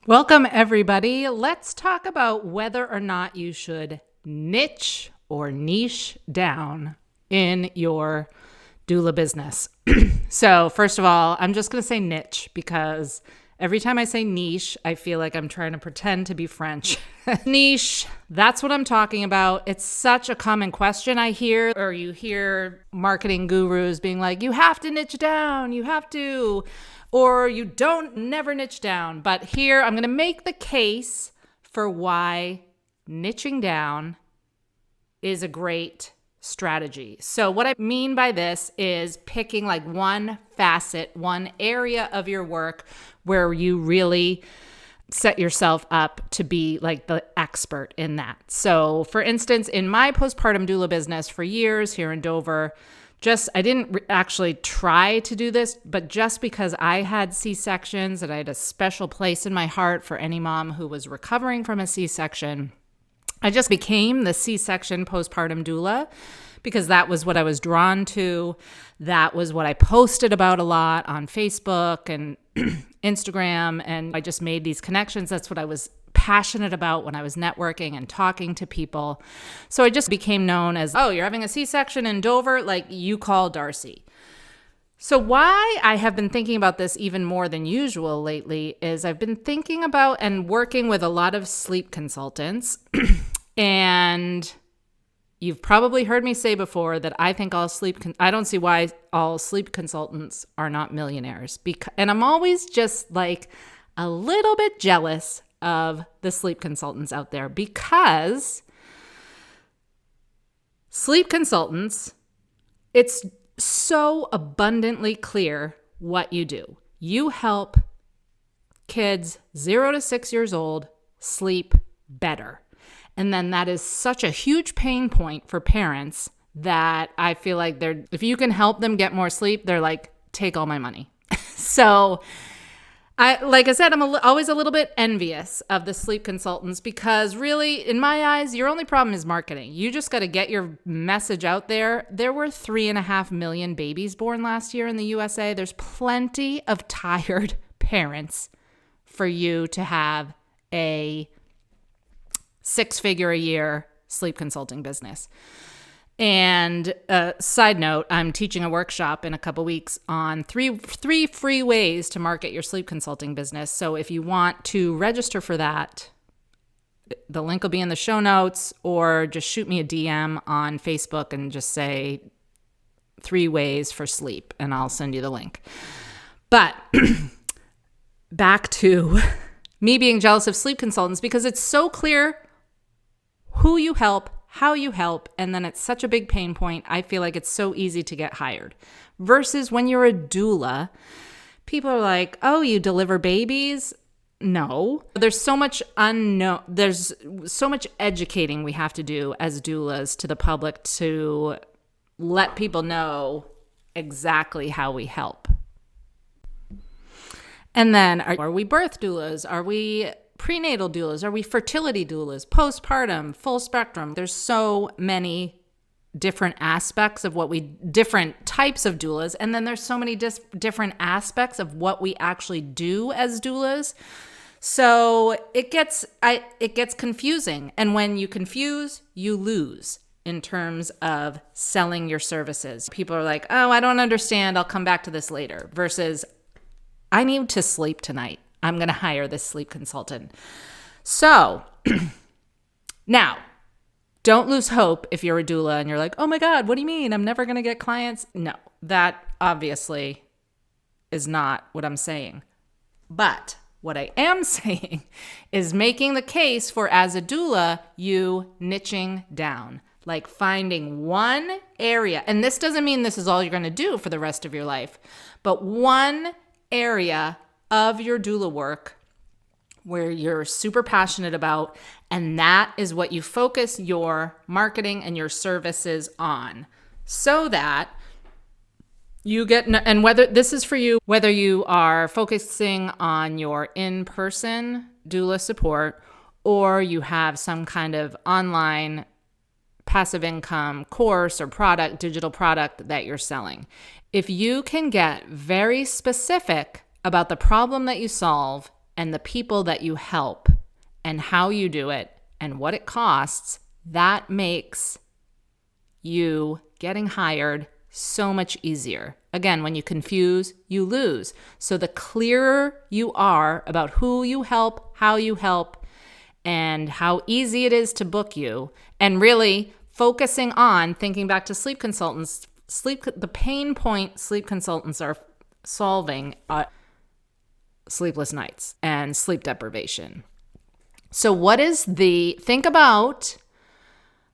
Welcome, everybody. Let's talk about whether or not you should niche or niche down in your doula business. So, first of all, I'm just going to say niche because every time I say niche, I feel like I'm trying to pretend to be French. Niche, that's what I'm talking about. It's such a common question I hear, or you hear marketing gurus being like, you have to niche down, you have to, or you don't never niche down. But here I'm going to make the case for why niching down is a great strategy. So what I mean by this is picking like one facet, one area of your work where you really set yourself up to be like the expert in that. So for instance, in my postpartum doula business for years here in Dover, I didn't actually try to do this, but just because I had C-sections and I had a special place in my heart for any mom who was recovering from a C-section, I just became the C-section postpartum doula because that was what I was drawn to. That was what I posted about a lot on Facebook and Instagram, and I just made these connections. That's what I was passionate about when I was networking and talking to people. So I just became known as, oh, you're having a C-section in Dover? Like, you call Darcy. So why I have been thinking about this even more than usual lately is I've been thinking about and working with a lot of sleep consultants. And you've probably heard me say before that I think I don't see why all sleep consultants are not millionaires. And I'm always just like a little bit jealous of the sleep consultants out there because sleep consultants, it's so abundantly clear what you do. You help kids 0 to 6 years old sleep better. And then that is such a huge pain point for parents that I feel like if you can help them get more sleep, they're like, take all my money. So like I said, I'm always a little bit envious of the sleep consultants because really, in my eyes, your only problem is marketing. You just got to get your message out there. There were 3.5 million babies born last year in the USA. There's plenty of tired parents for you to have a 6-figure a year sleep consulting business. And side note, I'm teaching a workshop in a couple weeks on three free ways to market your sleep consulting business. So if you want to register for that, the link will be in the show notes, or just shoot me a DM on Facebook and just say 3 ways for sleep, and I'll send you the link. But back to me being jealous of sleep consultants because it's so clear who you help, how you help, and then it's such a big pain point. I feel like it's so easy to get hired. Versus when you're a doula, people are like, oh, you deliver babies? No. There's so much unknown. There's so much educating we have to do as doulas to the public to let people know exactly how we help. And then are we birth doulas? Are we prenatal doulas? Are we fertility doulas? Postpartum, full spectrum. There's so many different aspects of different types of doulas. And then there's so many different aspects of what we actually do as doulas. So it gets confusing. And when you confuse, you lose in terms of selling your services. People are like, oh, I don't understand. I'll come back to this later. Versus, I need to sleep tonight. I'm going to hire this sleep consultant. So now, don't lose hope if you're a doula and you're like, oh my God, what do you mean? I'm never going to get clients? No, that obviously is not what I'm saying. But what I am saying is making the case for, as a doula, you niching down, like finding one area. And this doesn't mean this is all you're going to do for the rest of your life, but one area of your doula work where you're super passionate about, and that is what you focus your marketing and your services on, so that you get, and whether this is for you, whether you are focusing on your in-person doula support or you have some kind of online passive income course or product, digital product that you're selling. If you can get very specific about the problem that you solve and the people that you help and how you do it and what it costs, that makes you getting hired so much easier. Again, when you confuse, you lose. So the clearer you are about who you help, how you help, and how easy it is to book you, and really focusing on thinking back to sleep consultants, the pain point sleep consultants are solving sleepless nights and sleep deprivation. So think about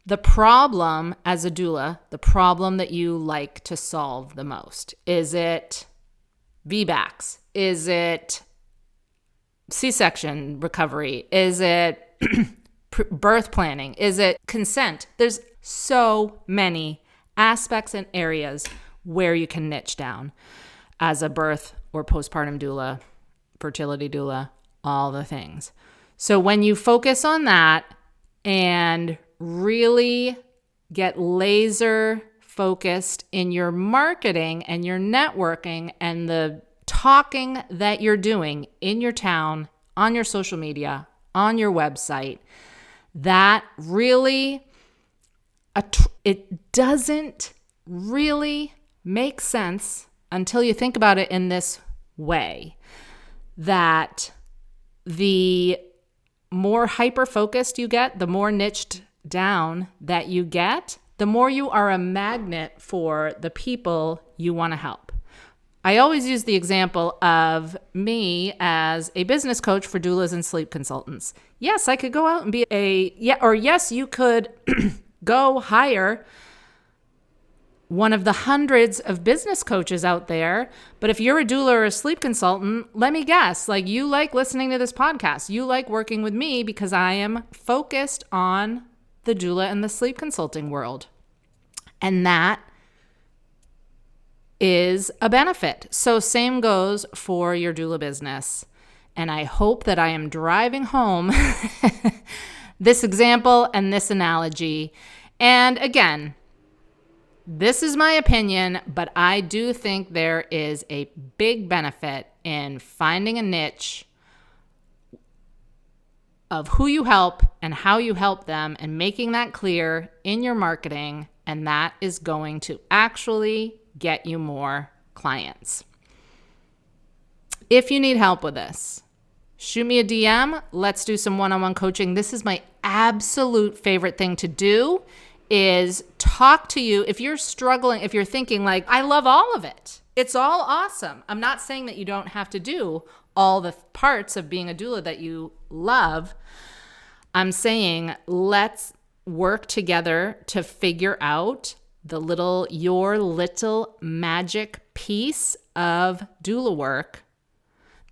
the problem as a doula, the problem that you like to solve the most. Is it VBACs? Is it C-section recovery? Is it birth planning? Is it consent? There's so many aspects and areas where you can niche down as a birth or postpartum doula, fertility doula, all the things. So when you focus on that and really get laser focused in your marketing and your networking and the talking that you're doing in your town, on your social media, on your website, that really, it doesn't really make sense until you think about it in this way, that the more hyper-focused you get, the more niched down that you get, the more you are a magnet for the people you want to help. I always use the example of me as a business coach for doulas and sleep consultants. Yes, I could go out and be yes, you could go hire one of the hundreds of business coaches out there. But if you're a doula or a sleep consultant, let me guess, like you like listening to this podcast. You like working with me because I am focused on the doula and the sleep consulting world. And that is a benefit. So same goes for your doula business. And I hope that I am driving home this example and this analogy. And again, this is my opinion, but I do think there is a big benefit in finding a niche of who you help and how you help them and making that clear in your marketing. And that is going to actually get you more clients. If you need help with this, shoot me a DM. Let's do some one-on-one coaching. This is my absolute favorite thing to do, is talk to you. If you're struggling, if you're thinking like, I love all of it, it's all awesome. I'm not saying that you don't have to do all the parts of being a doula that you love. I'm saying let's work together to figure out your little magic piece of doula work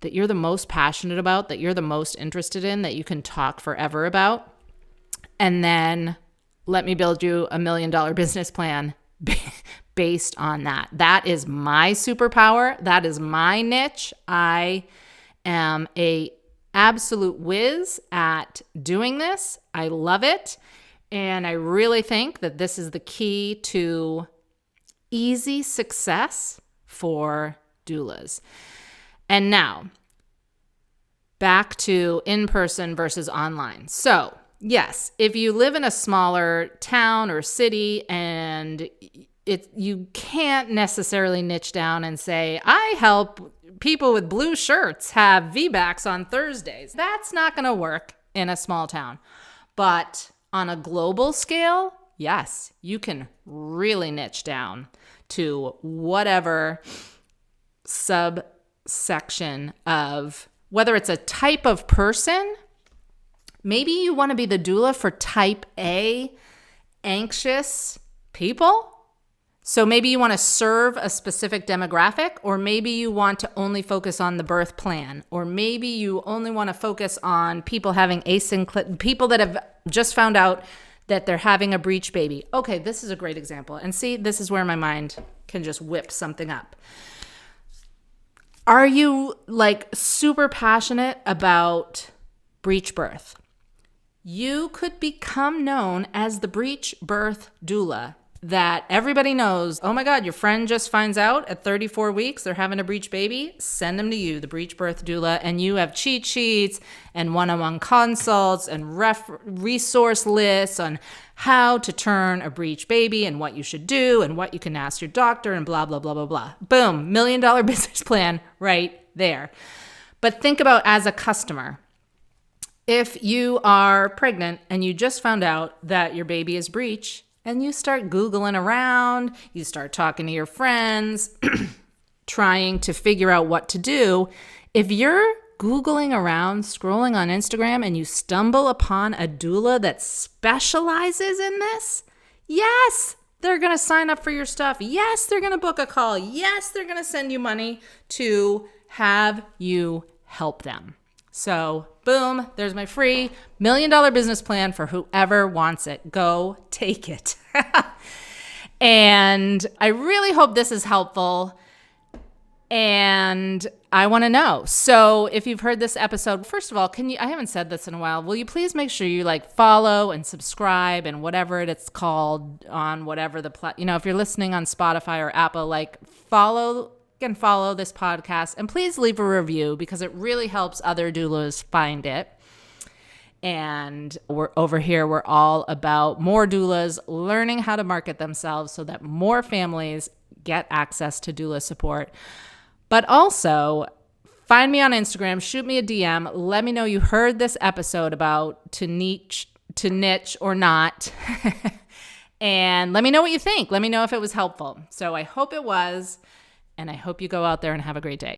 that you're the most passionate about, that you're the most interested in, that you can talk forever about. And then let me build you $1 million business plan based on that. That is my superpower. That is my niche. I am a absolute whiz at doing this. I love it. And I really think that this is the key to easy success for doulas. And now, back to in-person versus online. So, yes, if you live in a smaller town or city and you can't necessarily niche down and say, I help people with blue shirts have VBACs on Thursdays. That's not going to work in a small town. But on a global scale, yes, you can really niche down to whatever subsection of, whether it's a type of person. Maybe you want to be the doula for type A, anxious people. So maybe you want to serve a specific demographic, or maybe you want to only focus on the birth plan, or maybe you only want to focus on people having people that have just found out that they're having a breech baby. Okay, this is a great example. And see, this is where my mind can just whip something up. Are you like super passionate about breech birth? You could become known as the breech birth doula that everybody knows, oh my God, your friend just finds out at 34 weeks they're having a breech baby, send them to you, the breech birth doula, and you have cheat sheets and one-on-one consults and resource lists on how to turn a breech baby and what you should do and what you can ask your doctor and blah, blah, blah, blah, blah. Boom, $1 million business plan right there. But think about as a customer, if you are pregnant and you just found out that your baby is breech, and you start Googling around, you start talking to your friends, trying to figure out what to do. If you're Googling around, scrolling on Instagram, and you stumble upon a doula that specializes in this, yes, they're going to sign up for your stuff. Yes, they're going to book a call. Yes, they're going to send you money to have you help them. So boom, there's my free $1 million business plan for whoever wants it. Go take it. And I really hope this is helpful. And I want to know. So if you've heard this episode, first of all, I haven't said this in a while. Will you please make sure you follow and subscribe and whatever it's called on whatever if you're listening on Spotify or Apple, follow this podcast, and please leave a review because it really helps other doulas find it. And we're all about more doulas learning how to market themselves so that more families get access to doula support. But also, find me on Instagram, shoot me a DM, let me know you heard this episode about to niche or not. And let me know what you think. Let me know if it was helpful. So I hope it was. And I hope you go out there and have a great day.